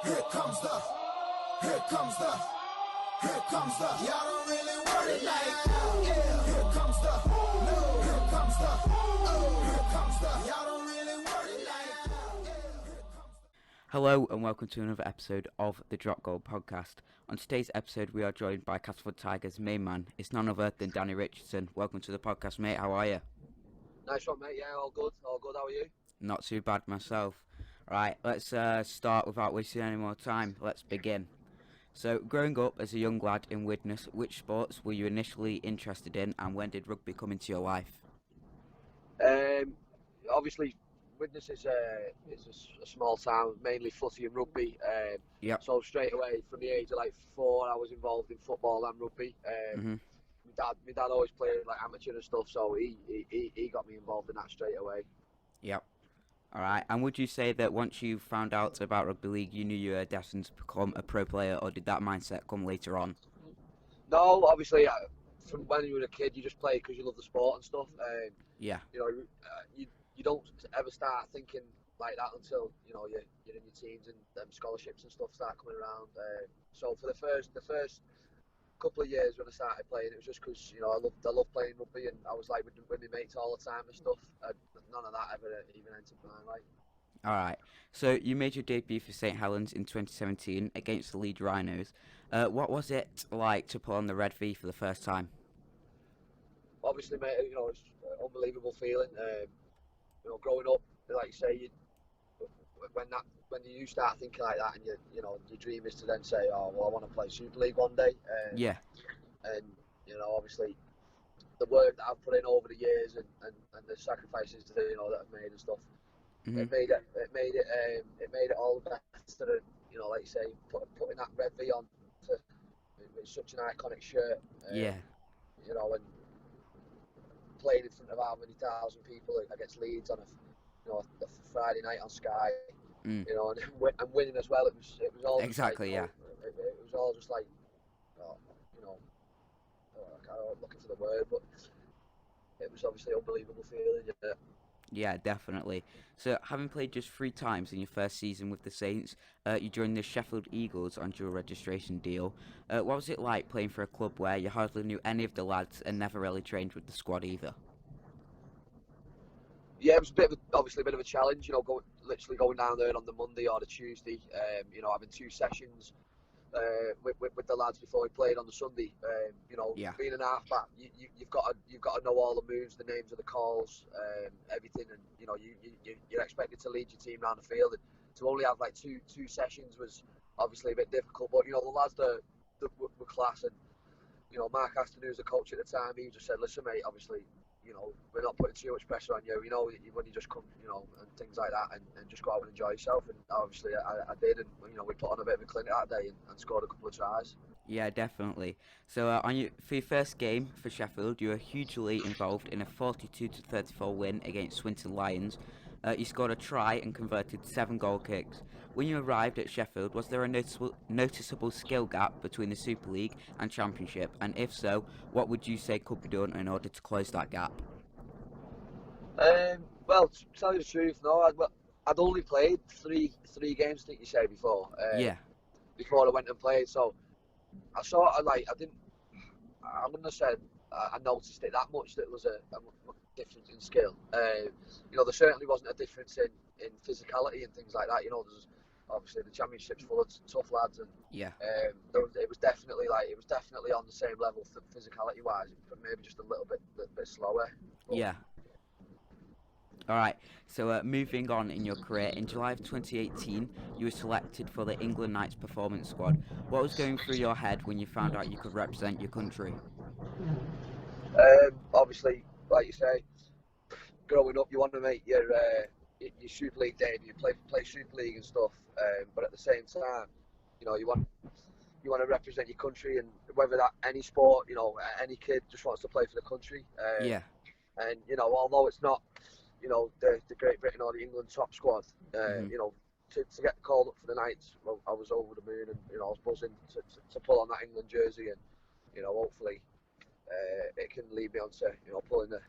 Here comes the, here comes the, here comes the. Y'all don't really want it like that. Yeah. Here comes the, no. Here comes the, oh. Here comes the. Y'all don't really want it like that. Yeah. Hello and welcome to another episode of the Drop Goal podcast. On today's episode we are joined by Castleford Tigers main man. It's none other than Danny Richardson. Welcome to the podcast, mate. How are you? Nice one, mate. Yeah, all good. All good. How are you? Not too bad myself. Right, let's start without wasting any more time. Let's begin. So, growing up as a young lad in Widnes, which sports were you initially interested in and when did rugby come into your life? Obviously, Widnes is a small town, mainly footy and rugby. Yep. So straight away, from the age of like 4, I was involved in football and rugby. My dad always played like amateur and stuff, so he got me involved in that straight away. Yep. Alright, and would you say that once you found out about rugby league, you knew you were destined to become a pro player, or did that mindset come later on? No, obviously, from when you were a kid, you just play because you love the sport and stuff. Yeah. You know, you don't ever start thinking like that until you're in your teens and scholarships and stuff start coming around. So for the first couple of years when I started playing, it was just because I love playing rugby, and I was like with my mates all the time and stuff. None of that ever even entered my mind. Alright, so you made your debut for St Helens in 2017 against the Leeds Rhinos. What was it like to put on the red V for the first time? Obviously, mate, it's an unbelievable feeling. Growing up, like you say, when you start thinking like that, and your dream is to then say, oh well, I want to play Super League one day. Yeah. And obviously, the work that I've put in over the years and the sacrifices that I've made and stuff, it made it all the better. And like you say, putting that red V on, it's such an iconic shirt. Yeah. And playing in front of how many thousand people against Leeds on a Friday night on Sky, and winning as well. It was all exactly, like, it was all just like, I'm looking for the word, but it was obviously an unbelievable feeling. Yeah, definitely. So, having played just 3 times in your first season with the Saints, you joined the Sheffield Eagles on dual registration deal. What was it like playing for a club where you hardly knew any of the lads and never really trained with the squad either? Yeah, it was obviously a bit of a challenge. Literally going down there on the Monday or the Tuesday. Having 2 sessions with the lads before we played on the Sunday. Being an halfback, you've got to know all the moves, the names of the calls, everything, and you're expected to lead your team around the field. And to only have like two sessions was obviously a bit difficult. But the lads that were class, and Mark Aston, who was the coach at the time, he just said, "Listen, mate, obviously, we're not putting too much pressure on you. When you just come, and things like that, and just go out and enjoy yourself." And obviously, I did, and we put on a bit of a clinic that day and scored a couple of tries. Yeah, definitely. So, for your first game for Sheffield, you were hugely involved in a 42-34 win against Swinton Lions. You scored a try and converted 7 goal kicks. When you arrived at Sheffield, was there a noticeable skill gap between the Super League and Championship? And if so, what would you say could be done in order to close that gap? Well, to tell you the truth, no. I'd only played three games, I think you said before. Yeah. Before I went and played, so I sort of I wouldn't have said I noticed it that much that there was a difference in skill. There certainly wasn't a difference in physicality and things like that. There's obviously the Championship's full of tough lads, and yeah, it was definitely on the same level physicality wise, but maybe just a little bit slower. But yeah. Alright, so moving on in your career, in July of 2018, you were selected for the England Knights performance squad. What was going through your head when you found out you could represent your country? Obviously, like you say, growing up, you want to make your Super League debut, play Super League and stuff. But at the same time, you want to represent your country, and whether that any sport, any kid just wants to play for the country. Yeah. And although it's not, the Great Britain or the England top squad, to get called up for the Knights, well, I was over the moon, and I was buzzing to pull on that England jersey, and hopefully it can lead me on to pulling the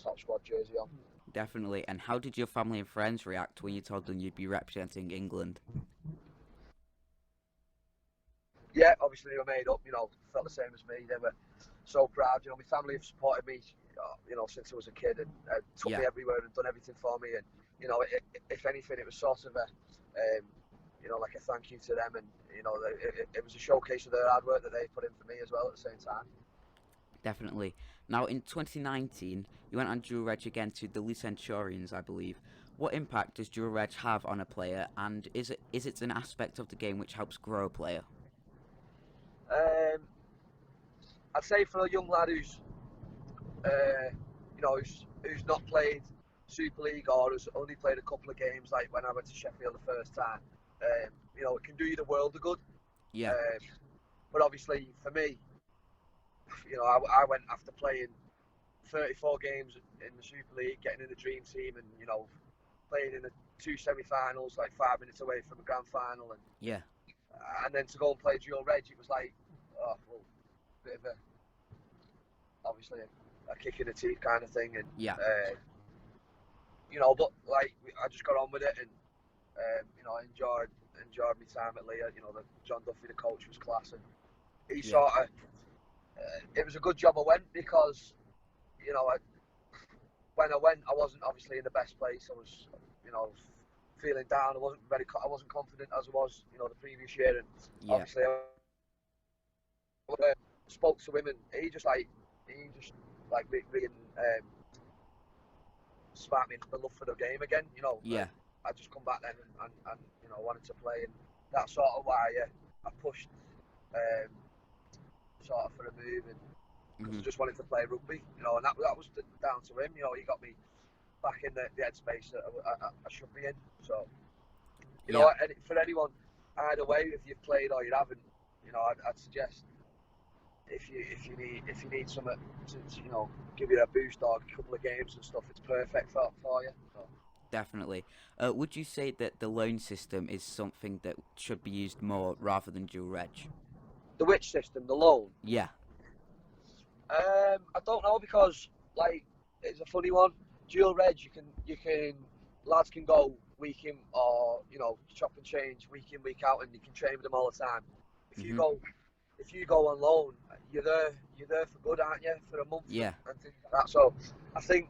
top squad jersey on. Definitely. And how did your family and friends react when you told them you'd be representing England? Yeah, obviously they were made up. Felt the same as me. They were so proud. My family have supported me, since I was a kid, and took me everywhere and done everything for me. And if anything, it was sort of a, like a thank you to them. And it was a showcase of their hard work that they put in for me as well at the same time. Definitely. Now, in 2019, you went on dual reg again to the Leeds Centurions, I believe. What impact does dual reg have on a player, and is it an aspect of the game which helps grow a player? I'd say for a young lad who's not played Super League or has only played a couple of games, like when I went to Sheffield the first time, it can do you the world of good. Yeah. But obviously for me, I went after playing 34 games in the Super League, getting in the dream team, and playing in the 2 semi-finals, like 5 minutes away from a grand final, and then to go and play dual reg, it was like, bit of obviously a kick in the teeth kind of thing, and but like I just got on with it, and I enjoyed my time at Leah. The John Duffy, the coach, was class, and he sort of it was a good job I went, because when I went, I wasn't obviously in the best place. I was feeling down. I wasn't confident as I was the previous year, and obviously I spoke to him, and he just really sparked me the love for the game again. I just come back then and wanted to play, and that's sort of why I pushed sort of for a move, and because I just wanted to play rugby, and that was down to him. He got me back in the headspace that I should be in. So for anyone, either way, if you've played or you haven't, I'd suggest if you need something to give you a boost or a couple of games and stuff, it's perfect for you. So. Definitely. Would you say that the loan system is something that should be used more rather than dual reg? The which system? The loan? Yeah. I don't know, because it's a funny one. Dual reg, lads can go week in, or chop and change week in, week out, and you can train with them all the time. If you go on loan, you're there for good, aren't you? For a month. Yeah. And things like that. So I think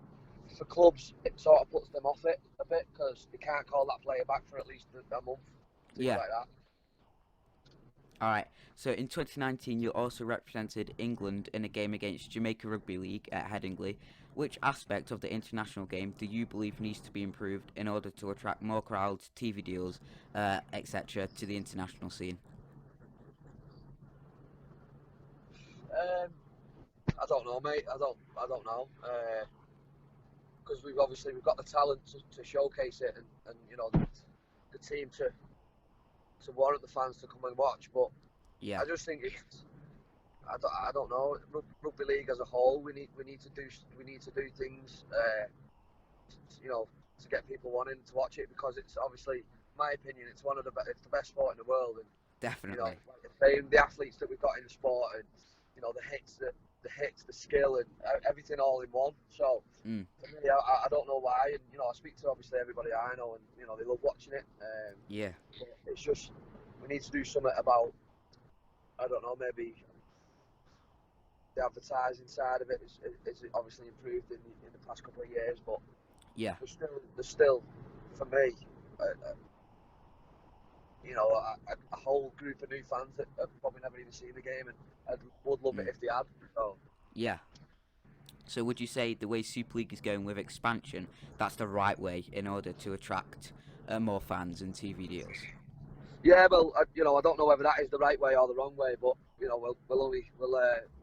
for clubs, it sort of puts them off it a bit, because they can't call that player back for at least a month. Things like that. Alright, so in 2019 you also represented England in a game against Jamaica Rugby League at Headingley. Which aspect of the international game do you believe needs to be improved in order to attract more crowds, TV deals, etc. to the international scene? I don't know, mate. I don't know. Because we've got the talent to showcase it, and the team to warrant the fans to come and watch. But I just think I don't know. Rugby league as a whole, we need to do things, to get people wanting to watch it, because it's obviously, in my opinion, it's it's the best sport in the world, and definitely, the athletes that we've got in the sport, and the hits, the skill, and everything all in one. So for me, I don't know why, and I speak to obviously everybody I know, and they love watching it. But it's just, we need to do something about, I don't know, maybe the advertising side of it is obviously improved in the past couple of years, but there's still for me a whole group of new fans that have probably never even seen the game, and would love it if they had. So. So would you say the way Super League is going with expansion, that's the right way in order to attract more fans and TV deals? Yeah, well, I don't know whether that is the right way or the wrong way, but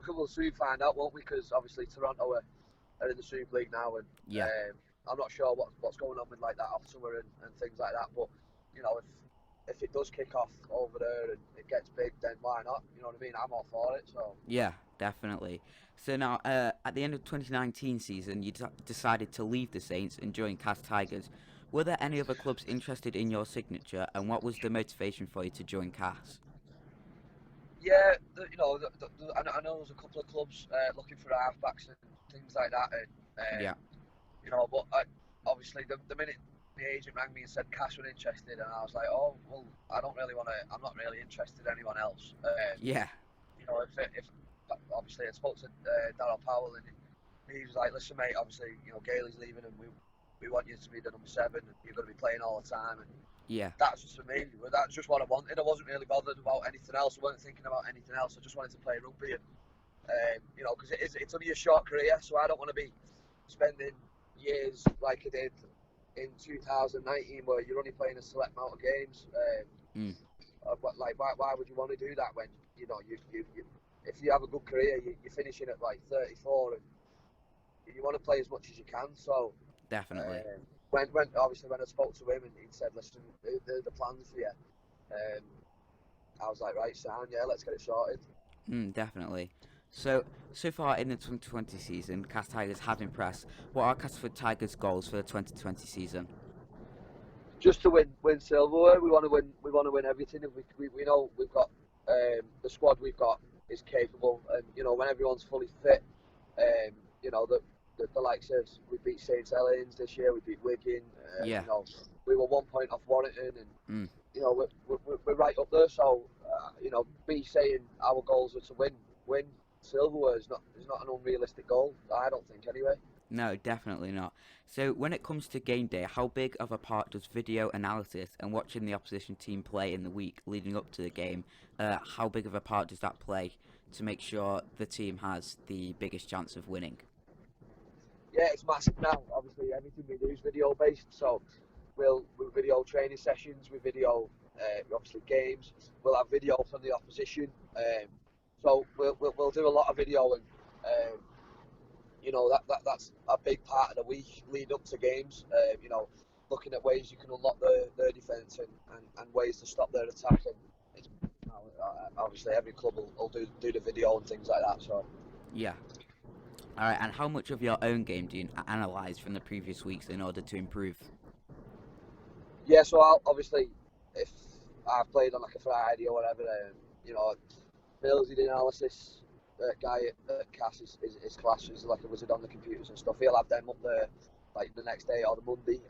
we'll soon find out, won't we? Because obviously Toronto are in the Super League now, and I'm not sure what's going on with that off summer and things like that. But if it does kick off over there and it gets big, then why not? You know what I mean? I'm all for it. So yeah, definitely. So now, at the end of 2019 season, you decided to leave the Saints and join Castleford Tigers. Were there any other clubs interested in your signature, and what was the motivation for you to join Cass? Yeah, I know there's a couple of clubs looking for halfbacks and things like that, and but obviously the minute the agent rang me and said Cass were interested, and I was like, oh well, I don't really want to. I'm not really interested in anyone else. Yeah. You know, if obviously I spoke to Darryl Powell, and he was like, listen, mate, obviously, you know, Gailey's leaving, and we want you to be the number 7, and you're going to be playing all the time, and Yeah. that's just for me. That's just what I wanted. I wasn't really bothered about anything else. I wasn't thinking about anything else. I just wanted to play rugby, and you know, because it's only a short career, so I don't want to be spending years like I did in 2019, where you're only playing a select amount of games. Like, why would you want to do that when you know you if you have a good career, you're finishing at like 34, and you want to play as much as you can. So Definitely. When obviously when I spoke to him and he said, listen, the plans for you, I was like, right, Sam, yeah, let's get it sorted. Definitely. So far in the 2020 season, Cas Tigers have impressed. What are Castleford Tigers' goals for the 2020 season? Just to win silverware. We want to win everything. If we know we've got the squad we've got is capable, and you know when everyone's fully fit, you know the likes of we beat St Helens this year, we beat Wigan. Yeah. You know we were 1 point off Warrington, and you know we're right up there. So you know, me saying our goals are to win silverware is not an unrealistic goal. I don't think anyway. No, definitely not. So when it comes to game day, how big of a part does video analysis and watching the opposition team play in the week leading up to the game, how big of a part does that play to make sure the team has the biggest chance of winning? Yeah, it's massive now. Obviously, everything we do is video based, so we'll video training sessions, we video obviously games. We'll have video from the opposition, so we'll do a lot of video, and you know that's a big part of the week lead up to games. You know, looking at ways you can unlock their defence and ways to stop their attack. And it's, you know, obviously every club will do the video and things like that. So yeah. All right, and how much of your own game do you analyse from the previous weeks in order to improve? Yeah, so I'll, obviously, if I've played on like a Friday or whatever, you know, Millsy the analysis guy at Cass is class. He's like a wizard on the computers and stuff. He'll have them up there like the next day or the Monday.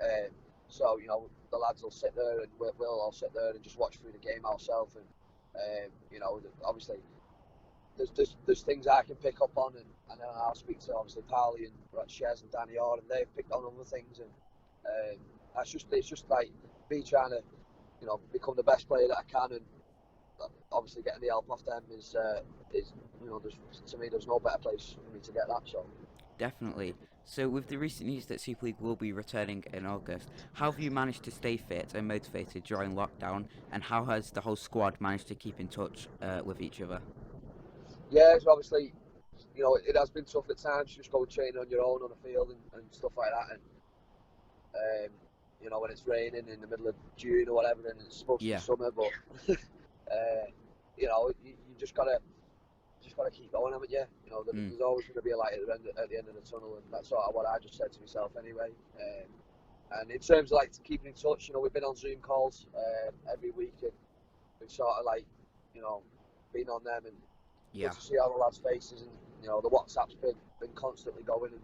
So you know, the lads will sit there and we'll all sit there and just watch through the game ourselves. And you know, obviously, there's things I can pick up on, and then I'll speak to obviously Parley and Shez and Danny Orr, and they've picked on other things. And it's just like me trying to, you know, become the best player that I can, and obviously getting the help off them is you know, to me there's no better place for me to get that. So definitely. So with the recent news that Super League will be returning in August, how have you managed to stay fit and motivated during lockdown, and how has the whole squad managed to keep in touch with each other? Yeah, so obviously, you know, it has been tough at times, just go training on your own on the field and stuff like that, and you know, when it's raining in the middle of June or whatever, and it's supposed to be summer, but you know, you just gotta keep going, haven't you? You know, there's always going to be a light at the end of the tunnel, and that's sort of what I just said to myself anyway. And in terms of like keeping in touch, you know, we've been on Zoom calls every week, and we've sort of like, you know, been on them and good to see all the lads' faces, and you know, the WhatsApp's been constantly going, and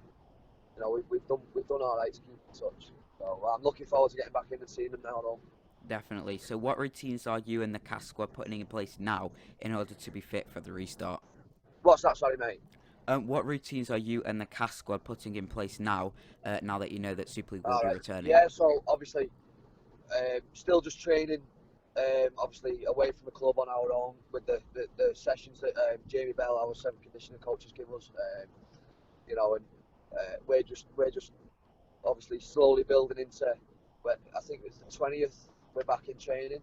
you know, we've done all right to keep in touch. So I'm looking forward to getting back in and seeing them now, though. Definitely. So what routines are you and the Cas squad putting in place now in order to be fit for the restart? What's that, sorry, mate? What routines are you and the Cas squad putting in place now, now that you know that Super League will be returning? Yeah, so obviously, still just training, obviously away from the club on our own with the sessions that Jamie Bell, our 7 conditioning coaches, give us. You know, and we're just obviously slowly building into. I think it's the 20th. We're back in training.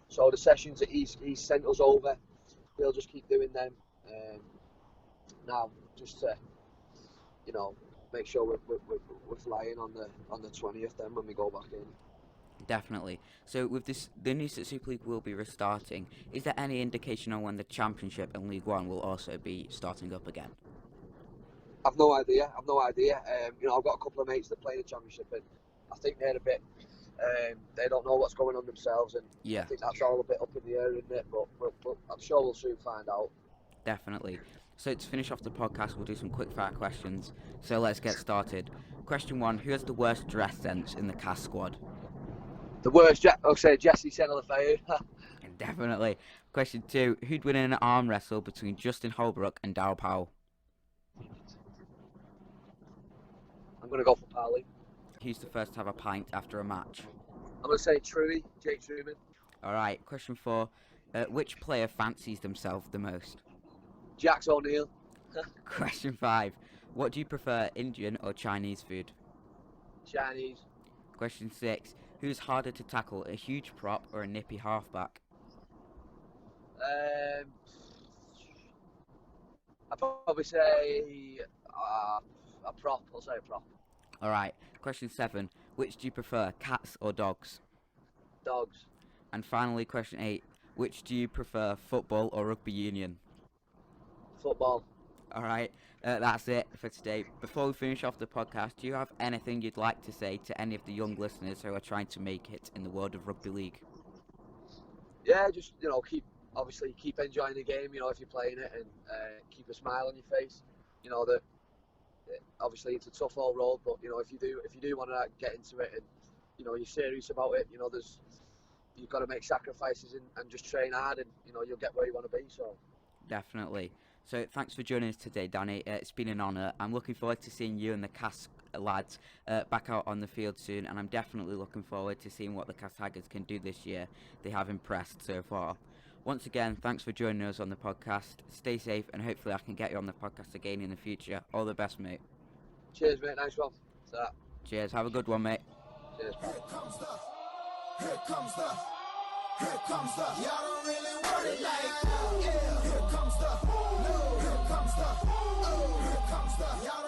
So the sessions that he's sent us over, we'll just keep doing them. Now, just to, you know, make sure we're flying on the 20th then when we go back in. Definitely. So with the news that Super League will be restarting, is there any indication on when the Championship and League One will also be starting up again? I've no idea. You know, I've got a couple of mates that play the Championship, and I think they're a bit. They don't know what's going on themselves, and I think that's all a bit up in the air, isn't it? But I'm sure we'll soon find out. Definitely. So to finish off the podcast, we'll do some quick fire questions. So let's get started. Question 1, who has the worst dress sense in the cast squad? The worst, I'll say Jesse Senelafeu. Definitely. Question 2, who'd win in an arm wrestle between Justin Holbrook and Darryl Powell? I'm going to go for Powell. Who's the first to have a pint after a match? I'm going to say Truey, Jake Truman. Alright, question 4, which player fancies themselves the most? Jax O'Neill. Question 5, what do you prefer, Indian or Chinese food? Chinese. Question 6, who's harder to tackle, a huge prop or a nippy halfback? I'd probably say a prop. I'll say a prop. Alright, question 7, which do you prefer, cats or dogs? Dogs. And finally, question 8, which do you prefer, football or rugby union? Football. Alright, that's it for today. Before we finish off the podcast, do you have anything you'd like to say to any of the young listeners who are trying to make it in the world of rugby league? Yeah, just, keep enjoying the game, if you're playing it, and keep a smile on your face. That obviously it's a tough old road, but if you do want to get into it, and you're serious about it, you've got to make sacrifices and just train hard, and you'll get where you want to be. So definitely. So thanks for joining us today, Danny. It's been an honour. I'm looking forward to seeing you and the Cas lads back out on the field soon, and I'm definitely looking forward to seeing what the Cas Tigers can do this year. They have impressed so far. Once again, thanks for joining us on the podcast. Stay safe, and hopefully I can get you on the podcast again in the future. All the best, mate. Cheers, mate. Nice one. Cheers. Have a good one, mate. Cheers. Here comes the, y'all don't really want it like, yeah. Here comes the, no. Here comes the, oh. Here comes the, y'all